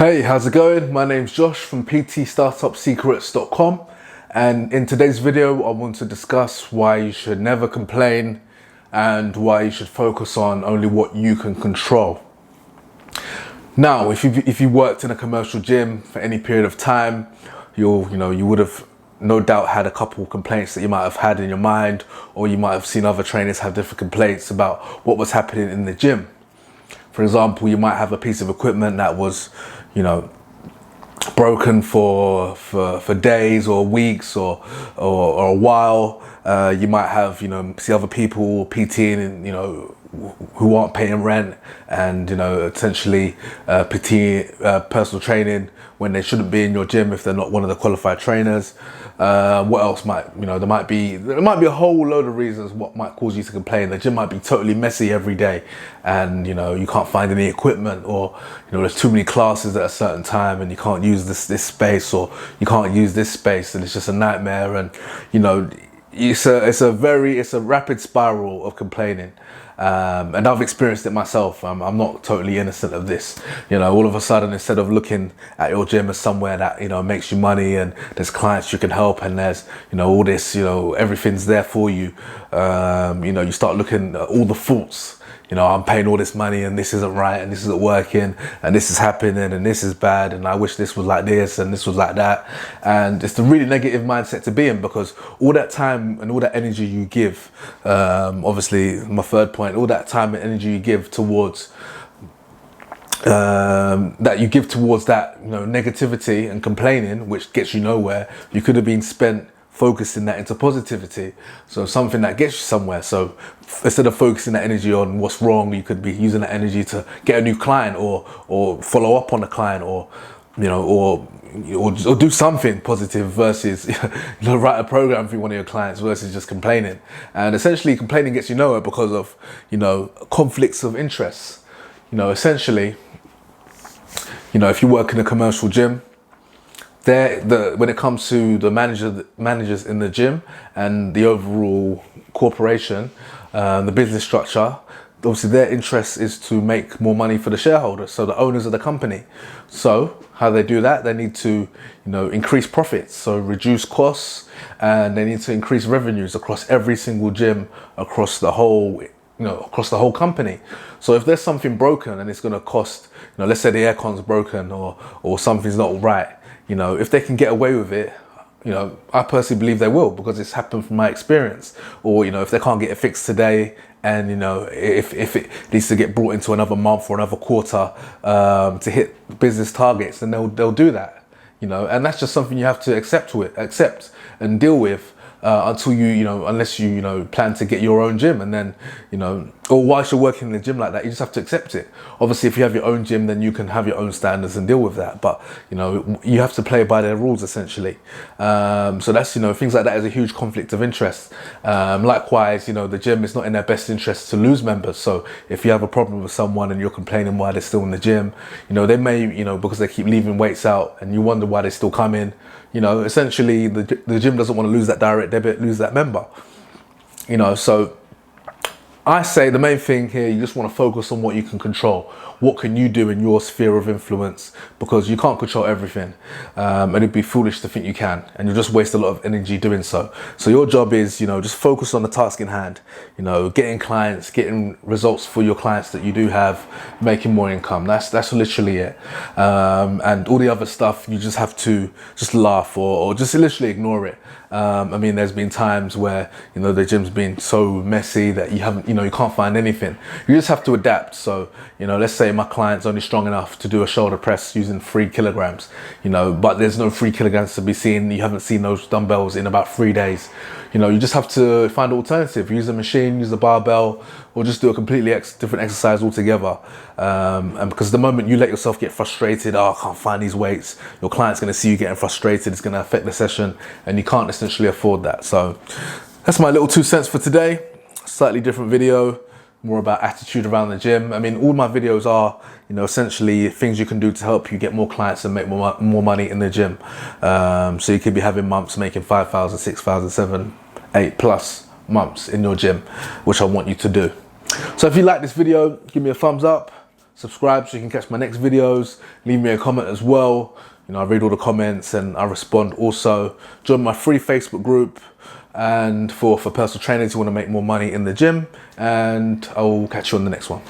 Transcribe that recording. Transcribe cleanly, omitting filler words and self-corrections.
Hey, how's it going? My name's Josh from PTStartupSecrets.com, and in today's video I want to discuss why you should never complain and why you should focus on only what you can control. Now, if you worked in a commercial gym for any period of time, you would have no doubt had a couple complaints that you might have had in your mind, or you might have seen other trainers have different complaints about what was happening in the gym. For example, you might have a piece of equipment that was, broken for days or weeks or a while. You might have, see other people PTing, who aren't paying rent, and essentially PT personal training when they shouldn't be in your gym if they're not one of the qualified trainers. What else might, there might be a whole load of reasons what might cause you to complain. The gym might be totally messy every day, and you can't find any equipment, or there's too many classes at a certain time and you can't use this space, or you can't use this space, and it's just a nightmare. And it's a rapid spiral of complaining. And I've experienced it myself. I'm not totally innocent of this. All of a sudden, instead of looking at your gym as somewhere that makes you money, and there's clients you can help, and there's all this, everything's there for you, you start looking at all the faults. I'm paying all this money and this isn't right, and this isn't working, and this is happening, and this is bad, and I wish this was like this and this was like that. And it's a really negative mindset to be in, because all that time and all that energy you give, obviously my third point, all that time and energy you give towards negativity and complaining, which gets you nowhere, you could have been spent focusing that into positivity, so something that gets you somewhere. So instead of focusing that energy on what's wrong, you could be using that energy to get a new client, or follow up on a client, or do something positive, versus write a program for one of your clients, versus just complaining. And essentially complaining gets you nowhere because of conflicts of interests. Essentially, if you work in a commercial gym, when it comes to the managers in the gym and the overall corporation, the business structure, obviously their interest is to make more money for the shareholders, so the owners of the company. So how they do that? They need to increase profits, so reduce costs, and they need to increase revenues across every single gym across the whole company. So if there's something broken and it's going to cost, let's say the aircon's broken, or something's not right, if they can get away with it, I personally believe they will, because it's happened from my experience. Or if they can't get it fixed today, and if it needs to get brought into another month or another quarter to hit business targets, then they'll do that. And that's just something you have to accept and deal with. Until unless you plan to get your own gym, and then or whilst you're working in the gym like that, you just have to accept it. Obviously, if you have your own gym, then you can have your own standards and deal with that, but you have to play by their rules, essentially. So that's things like that is a huge conflict of interest. Likewise, the gym is not in their best interest to lose members. So if you have a problem with someone and you're complaining why they're still in the gym, they may because they keep leaving weights out, and you wonder why they still come in. Essentially the gym doesn't want to lose that direct debit, lose that member. So I say the main thing here, you just want to focus on what you can control. What can you do in your sphere of influence? Because you can't control everything, and it'd be foolish to think you can, and you'll just waste a lot of energy doing so. So your job is, just focus on the task in hand, getting clients, getting results for your clients that you do have, making more income. That's literally it. And all the other stuff, you just have to just laugh or just literally ignore it. There's been times where, the gym's been so messy that you can't find anything. You just have to adapt. So, let's say my client's only strong enough to do a shoulder press using 3 kilograms, but there's no 3 kilograms to be seen. You haven't seen those dumbbells in about 3 days. You just have to find an alternative. Use a machine, use a barbell, or just do a completely different exercise altogether. And because the moment you let yourself get frustrated, I can't find these weights, your client's going to see you getting frustrated. It's going to affect the session, and you can't essentially afford that. So that's my little 2 cents for today. Slightly different video, more about attitude around the gym. All my videos are, essentially things you can do to help you get more clients and make more money in the gym. So you could be having months making 5,000, 6,000, 7, 8 plus months in your gym, which I want you to do. So if you like this video, give me a thumbs up, subscribe so you can catch my next videos. Leave me a comment as well. You know, I read all the comments and I respond also. Join my free Facebook group and for personal trainers who want to make more money in the gym. And I will catch you on the next one.